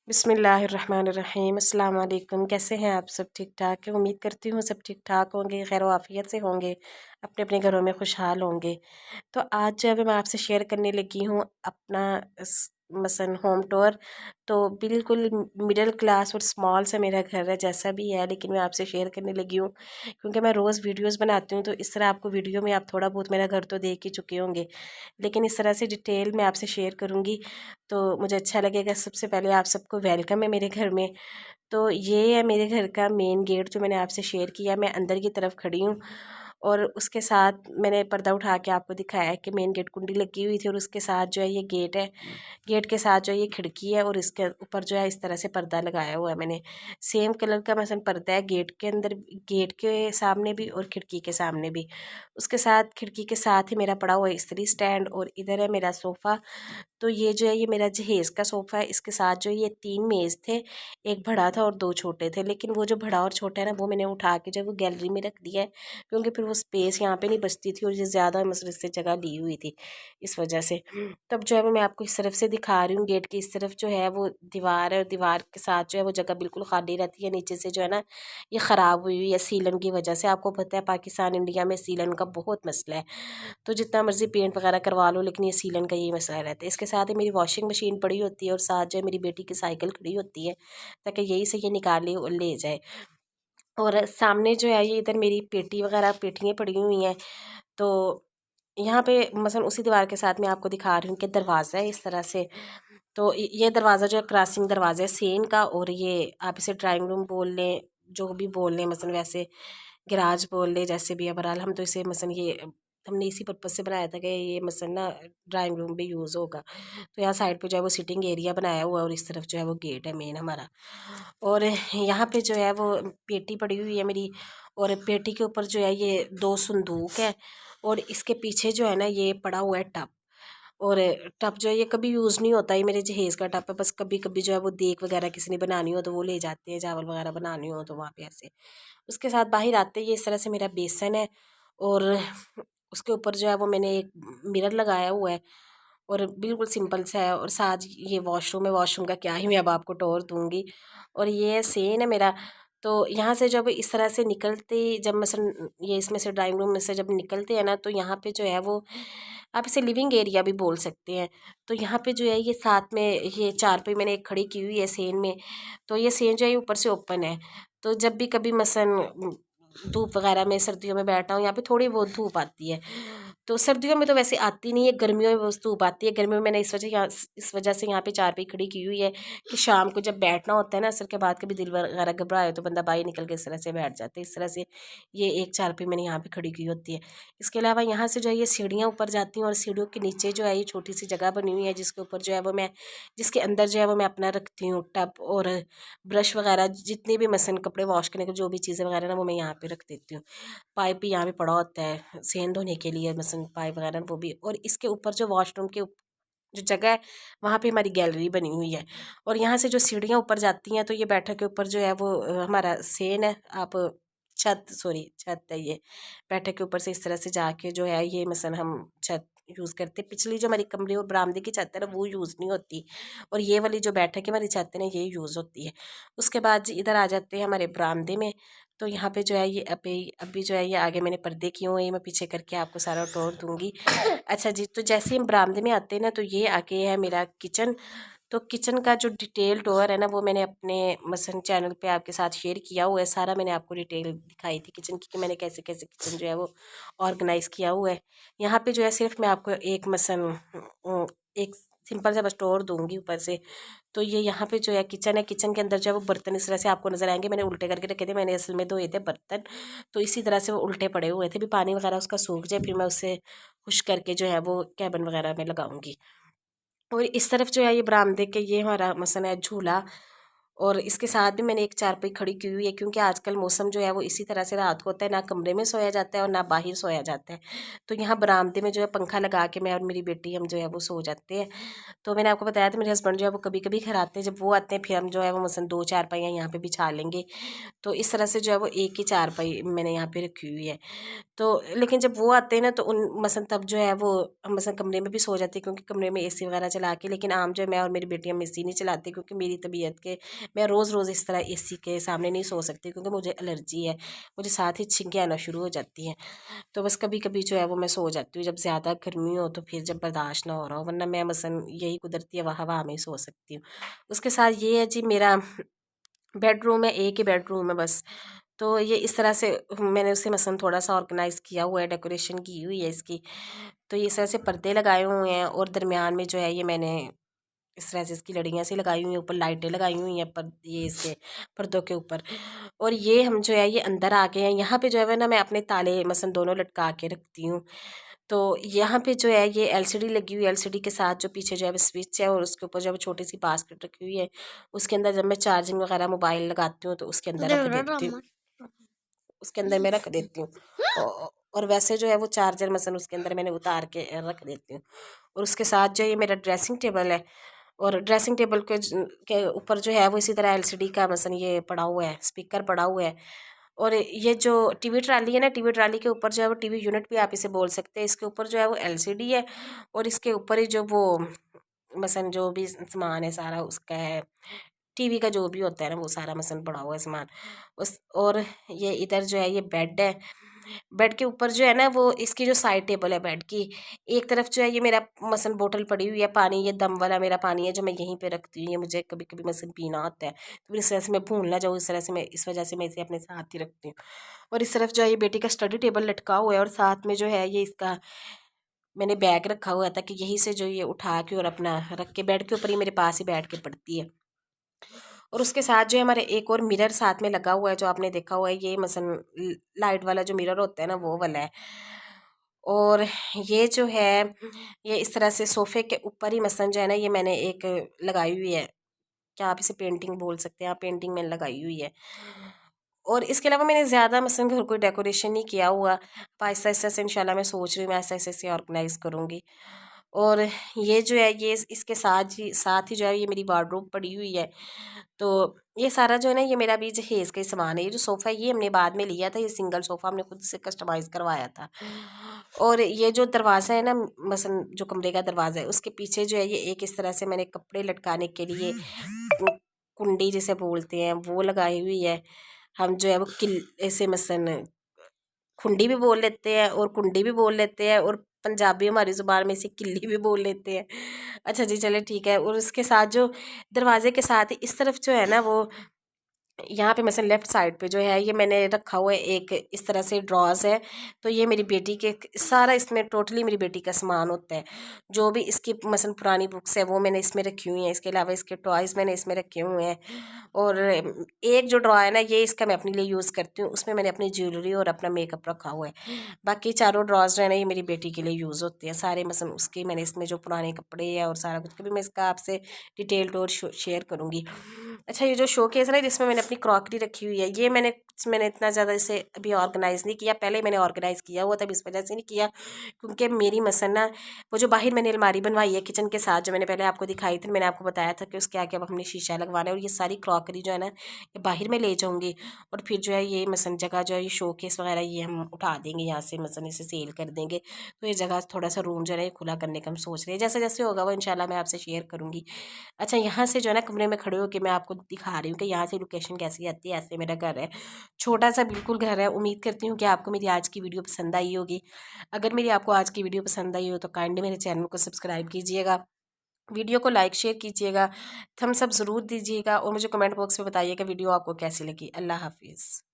बिस्मिल्लाहिर्रहमानिर्रहीम अस्सलाम वालेकुम। कैसे हैं आप सब? ठीक ठाक है? उम्मीद करती हूँ सब ठीक ठाक होंगे, खैर आफियत से होंगे, अपने अपने घरों में खुशहाल होंगे। तो आज जो है मैं आपसे शेयर करने लगी हूँ अपना मसन होम टूर। तो बिल्कुल मिडिल क्लास और स्मॉल सा मेरा घर है, जैसा भी है, लेकिन मैं आपसे शेयर करने लगी हूँ क्योंकि मैं रोज़ वीडियोस बनाती हूँ। तो इस तरह आपको वीडियो में आप थोड़ा बहुत मेरा घर तो देख ही चुके होंगे, लेकिन इस तरह से डिटेल में आपसे शेयर करूँगी तो मुझे अच्छा लगेगा। सबसे पहले आप सबको वेलकम है मेरे घर में। तो ये है मेरे घर का मेन गेट जो मैंने आपसे शेयर किया। मैं अंदर की तरफ खड़ी हूँ और उसके साथ मैंने पर्दा उठा के आपको दिखाया है कि मेन गेट कुंडी लगी हुई थी और उसके साथ जो है ये गेट है। गेट के साथ जो है ये खिड़की है और इसके ऊपर जो है इस तरह से पर्दा लगाया हुआ है मैंने। सेम कलर का मसन पर्दा है गेट के अंदर, गेट के सामने भी और खिड़की के सामने भी। उसके साथ खिड़की के साथ ही मेरा पड़ा हुआ है इस्त्री स्टैंड और इधर है मेरा सोफ़ा। तो ये जो है ये मेरा जहेज़ का सोफ़ा है। इसके साथ जो ये 3 मेज़ थे, एक बड़ा था और 2 छोटे थे, लेकिन वो जो बड़ा और छोटा है ना वो मैंने उठा के जो है वो गैलरी में रख दिया है क्योंकि फिर वो स्पेस यहाँ पे नहीं बचती थी और ये ज़्यादा मसले से जगह ली हुई थी इस वजह से। तब जो है वो मैं आपको इस तरफ से दिखा रही हूँ, गेट की इस तरफ जो है वो दीवार है और दीवार के साथ जो है वो जगह बिल्कुल खाली रहती है। नीचे से जो है ना ये ख़राब हुई हुई है सीलन की वजह से। आपको पता है पाकिस्तान इंडिया में सीलन का बहुत मसला है, तो जितना मर्ज़ी पेंट वगैरह करवा लो लेकिन ये सीलन का यही मसला रहता है। इसके साथ ही मेरी वॉशिंग मशीन पड़ी होती है और साथ जो है मेरी बेटी की साइकिल खड़ी होती है ताकि यही से ये निकाले और ले जाए। और सामने जो है ये इधर मेरी पेटी वगैरह पेटियाँ पड़ी हुई हैं। तो यहाँ पे मसलन उसी दीवार के साथ मैं आपको दिखा रही हूँ कि दरवाज़ा है इस तरह से। तो ये दरवाज़ा जो है क्रॉसिंग दरवाज़ा है सेन का, और ये आप इसे ड्राइंग रूम बोल लें, जो भी बोल लें, मसलन वैसे गैराज बोल लें, जैसे भी है। बहरहाल हम तो इसे मसलन ये हमने इसी पर्पज़ से बनाया था कि ये मसलन ना ड्राइंग रूम में यूज़ होगा। तो यहाँ साइड पे जो है वो सिटिंग एरिया बनाया हुआ है और इस तरफ जो है वो गेट है मेन हमारा। और यहाँ पे जो है वो पेटी पड़ी हुई है मेरी, और पेटी के ऊपर जो है ये 2 संदूक है और इसके पीछे जो है ना ये पड़ा हुआ है टब। और टब जो है ये कभी यूज़ नहीं होता, ये मेरे जहेज़ का टब है, बस कभी कभी जो है वो देग वगैरह किसी ने बनानी हो तो वो ले जाते हैं, चावल वगैरह बनानी हो तो वहाँ पे ऐसे। उसके साथ बाहर आते ही इस तरह से मेरा बेसन है और उसके ऊपर जो है वो मैंने एक मिरर लगाया हुआ है और बिल्कुल सिंपल सा है। और साथ ये वॉशरूम है, वॉशरूम का क्या ही मैं अब आपको टूर दूंगी। और ये सेन है मेरा। तो यहाँ से जब इस तरह से निकलते, जब मसलन ये इसमें से ड्राइंग रूम में से जब निकलते हैं ना तो यहाँ पे जो है वो आप इसे लिविंग एरिया भी बोल सकते हैं। तो यहाँ पे जो है ये साथ में ये चारपाई मैंने एक खड़ी की हुई है सेन में। तो ये सेन जो है ये ऊपर से ओपन है। तो जब भी कभी मसलन धूप वगैरह में सर्दियों में बैठा हूँ यहाँ पे थोड़ी बहुत धूप आती है। तो सर्दियों में तो वैसे आती नहीं है, गर्मियों में बस धूप आती है। गर्मियों में मैंने इस वजह से यहाँ पे चारपाई खड़ी की हुई है कि शाम को जब बैठना होता है ना असर के बाद, कभी दिल वगैरह घबराए तो बंदा बाहर निकल के इस तरह से बैठ जाता है। इस तरह से ये एक चारपाई मैंने यहाँ पे खड़ी की होती है। इसके अलावा यहाँ से जो है ये सीढ़ियाँ ऊपर जाती हैं और सीढ़ियों के नीचे जो है ये छोटी सी जगह बनी हुई है जिसके ऊपर जो है वो मैं जिसके अंदर जो है वो मैं अपना रखती हूँ टब और ब्रश वगैरह, जितने भी मसन कपड़े वॉश करने के जो भी चीज़ें वगैरह ना वो मैं यहाँ पे रख देती हूँ। पाइप भी यहाँ पे पड़ा होता है सेंध धोने के लिए, मसन पाइप वगैरह वो भी। और इसके ऊपर जो वॉशरूम के जो जगह है वहाँ पे हमारी गैलरी बनी हुई है। और यहाँ से जो सीढ़ियाँ ऊपर जाती हैं तो ये बैठक के ऊपर जो है वो हमारा सेन है। आप छत है ये। बैठक के ऊपर से इस तरह से जाके जो है ये मसन हम छत यूज़ करते। पिछली जो हमारी कमरे और बरामदे की छत है ना वो यूज़ नहीं होती, और ये वाली जो बैठक है हमारी छत है ना ये यूज़ होती है। उसके बाद जी इधर आ जाते हैं हमारे बरामदे में। तो यहाँ पे जो है ये अभी जो है ये आगे मैंने पर्दे किए हुए हैं, मैं पीछे करके आपको सारा टूर दूंगी। अच्छा जी, तो जैसे ही हम बरामदे में आते हैं ना तो ये आगे है मेरा किचन। तो किचन का जो डिटेल टूर है ना वो मैंने अपने मसन चैनल पे आपके साथ शेयर किया हुआ है। सारा मैंने आपको डिटेल दिखाई थी किचन की कि मैंने कैसे कैसे किचन जो है वो ऑर्गेनाइज़ किया हुआ है। यहाँ पे जो है सिर्फ मैं आपको एक मसन एक सिंपल सा बस टूर दूंगी ऊपर से। तो ये यहाँ पे जो है किचन है, किचन के अंदर जो है वो बर्तन इस तरह से आपको नजर आएंगे। मैंने उल्टे करके रखे थे, मैंने असल में धोए थे बर्तन, तो इसी तरह से वो उल्टे पड़े हुए थे। भी पानी वगैरह उसका सूख जाए फिर मैं उससे खुश करके जो है वो कैबिन वगैरह में लगाऊंगी। और इस तरफ जो है ये बरामदे के ये हमारा मसन है झूला। और इसके साथ भी मैंने एक चारपाई खड़ी की हुई है, क्योंकि आजकल मौसम जो है वो इसी तरह से रात को होता है, ना कमरे में सोया जाता है और ना बाहर सोया जाता है। तो यहाँ बरामदे में जो है पंखा लगा के मैं और मेरी बेटी हम जो है वो सो जाते हैं। तो मैंने आपको बताया था मेरे हस्बैंड जो है वो कभी कभी घर आते हैं, जब वो आते हैं फिर हम जो है वो मसलन 2 चारपाइयाँ यहाँ पे बिछा लेंगे। तो इस तरह से जो है वो एक ही चारपाई मैंने यहाँ पे रखी हुई है। तो लेकिन जब वो आते हैं ना तो उन मसलन तब जो है वो हम मसलन कमरे में भी सो जाते हैं, क्योंकि कमरे में एसी वगैरह चला के। लेकिन आम जो है मैं और मेरी बेटी हम एसी नहीं चलाते, क्योंकि मेरी तबीयत के मैं रोज़ रोज़ इस तरह एसी के सामने नहीं सो सकती, क्योंकि मुझे एलर्जी है, मुझे साथ ही छींकें आना शुरू हो जाती हैं। तो बस कभी कभी जो है वो मैं सो जाती हूँ जब ज़्यादा गर्मी हो, तो फिर जब बर्दाश्त ना हो रहा हो, वरना मैं मसलन यही कुदरती हवा में ही सो सकती हूँ। उसके साथ ये है जी, मेरा बेडरूम है, एक ही बेडरूम है बस। तो ये इस तरह से मैंने उसे मसलन थोड़ा सा ऑर्गेनाइज़ किया हुआ है, डेकोरेशन की हुई है इसकी। तो ये इस तरह से पर्दे लगाए हुए हैं, और दरमियान में जो है ये मैंने इस तरह से इसकी लड़ियाँ सी लगाई हुई हैं, ऊपर लाइटें लगाई हुई हैं पर ये इसके पर्दों के ऊपर। और ये हम जो है ये अंदर आ गए हैं। यहाँ पे जो है ना मैं अपने ताले मसलन दोनों लटका के रखती हूँ। तो यहाँ पे जो है ये एलसीडी लगी हुई है, एलसीडी के साथ जो पीछे जो है स्विच है, और उसके ऊपर जो है छोटी सी बास्केट रखी हुई है। उसके अंदर जब मैं चार्जिंग वगैरह मोबाइल लगाती हूँ तो उसके अंदर रख देती हूँ, उसके अंदर मैं रख देती हूँ। और वैसे जो है वो चार्जर मसलन उसके अंदर मैंने उतार के रख देती हूँ। और उसके साथ जो ये मेरा ड्रेसिंग टेबल है, और ड्रेसिंग टेबल के ऊपर जो है वो इसी तरह एलसीडी का मसलन ये पड़ा हुआ है, स्पीकर पड़ा हुआ है। और ये जो टीवी ट्राली है ना, टीवी ट्राली के ऊपर जो है वो टीवी यूनिट भी आप इसे बोल सकते हैं, इसके ऊपर जो है वो एलसीडी है। और इसके ऊपर ही जो वो मसलन जो भी सामान है सारा उसका है, टीवी का जो भी होता है ना वो सारा मसलन पड़ा हुआ है सामान उस। और ये इधर जो है ये बेड है, बेड के ऊपर जो है ना वो इसकी जो साइड टेबल है बेड की, एक तरफ जो है ये मेरा मसलन बोतल पड़ी हुई है पानी, ये दम वाला मेरा पानी है जो मैं यहीं पे रखती हूँ, ये मुझे कभी कभी मसलन पीना होता है, तो इस तरह से मैं भूल ना जाऊँ, इस तरह से मैं इस वजह से मैं इसे अपने साथ ही रखती हूँ। और इस तरफ जो है ये बेटी का स्टडी टेबल लटका हुआ है, और साथ में जो है ये इसका मैंने बैग रखा हुआ था कि यहीं से जो ये उठा के और अपना रख के बेड के ऊपर ही मेरे पास ही बैठ के पढ़ती है। और उसके साथ जो है हमारे एक और मिरर साथ में लगा हुआ है, जो आपने देखा हुआ है, ये मसलन लाइट वाला जो मिरर होता है ना वो वाला है। और ये जो है ये इस तरह से सोफ़े के ऊपर ही मसलन जो है ना ये मैंने एक लगाई हुई है, क्या आप इसे पेंटिंग बोल सकते हैं, आप पेंटिंग मैंने लगाई हुई है। और इसके अलावा मैंने ज़्यादा मसलन घर को डेकोरेशन नहीं किया हुआ, आहिस्ता-आहिस्ता से इंशाल्लाह मैं सोच रही हूँ मैं आहिस्ता-आहिस्ता से ऑर्गेनाइज़ करूँगी। और ये जो है ये इसके साथ ही जो है ये मेरी वार्डरोब पड़ी हुई है। तो ये सारा जो है ना ये मेरा अभी जहेज़ का ही सामान है। ये जो सोफ़ा है ये हमने बाद में लिया था, ये सिंगल सोफ़ा हमने खुद से कस्टमाइज़ करवाया था। और ये जो दरवाज़ा है ना मसलन जो कमरे का दरवाज़ा है उसके पीछे जो है ये एक इस तरह से मैंने कपड़े लटकाने के लिए कुंडी जिसे बोलते हैं वो लगाई हुई है। हम जो है वो किल ऐसे मसलन खुंडी भी बोल लेते हैं और कुंडी भी बोल लेते हैं, और पंजाबी हमारी ज़ुबान में इसे किल्ली भी बोल लेते हैं। अच्छा जी, चलिए ठीक है। और उसके साथ जो दरवाज़े के साथ ही इस तरफ जो है ना वो यहाँ पे मसलन लेफ़्ट साइड पे जो है ये मैंने रखा हुआ है एक इस तरह से ड्रॉज़ है। तो ये मेरी बेटी के सारा इसमें टोटली मेरी बेटी का सामान होता है। जो भी इसकी मसलन पुरानी बुक्स है वो मैंने इसमें रखी हुई हैं। इसके अलावा इसके टॉयज़ मैंने इसमें रखे हुए हैं। और एक जो ड्रॉ है ना ये इसका मैं अपने लिए यूज़ करती हूँ, उसमें मैंने अपनी ज्वेलरी और अपना मेकअप रखा हुआ है। बाकी चारों ड्रॉज़ जो है ना ये मेरी बेटी के लिए यूज़ होते हैं सारे, मसलन उसके मैंने इसमें जो पुराने कपड़े हैं और सारा कुछ, कभी मैं इसका आपसे डिटेल टूर शेयर करूँगी। अच्छा, ये जो शोकेस है ना जिसमें मैंने अपनी क्रॉकरी रखी हुई है, ये मैंने इतना ज़्यादा इसे अभी ऑर्गेनाइज़ नहीं किया, पहले मैंने ऑर्गेनाइज़ किया हुआ था, इस वजह से नहीं किया क्योंकि मेरी मसलन ना वो जो बाहर मैंने अलमारी बनवाई है किचन के साथ, जो मैंने पहले आपको दिखाई थी, मैंने आपको बताया था कि उसके आगे अब हमने शीशा लगवाना है, और ये सारी क्रॉकरी जो है ना ये बाहर में ले जाऊँगी। और फिर जो है ये मसलन जगह जो है ये शोकेस वगैरह ये हम उठा देंगे यहाँ से, मसलन इसे सेल कर देंगे। तो ये जगह थोड़ा सा रूम जो है ना ये खुला करने का हम सोच रहे हैं, जैसे जैसे होगा वो इंशाल्लाह मैं आपसे शेयर करूँगी। अच्छा, यहाँ से जो है ना कमरे में खड़े होकर मैं आपको दिखा रही हूँ कि यहाँ से लोकेशन कैसी आती है। ऐसे मेरा घर है, छोटा सा बिल्कुल घर है। उम्मीद करती हूँ कि आपको मेरी आज की वीडियो पसंद आई होगी। अगर मेरी आपको आज की वीडियो पसंद आई हो तो काइंडली मेरे चैनल को सब्सक्राइब कीजिएगा, वीडियो को लाइक शेयर कीजिएगा, थम्स अप ज़रूर दीजिएगा, और मुझे कमेंट बॉक्स में बताइएगा वीडियो आपको कैसी लगी। अल्लाह हाफिज़।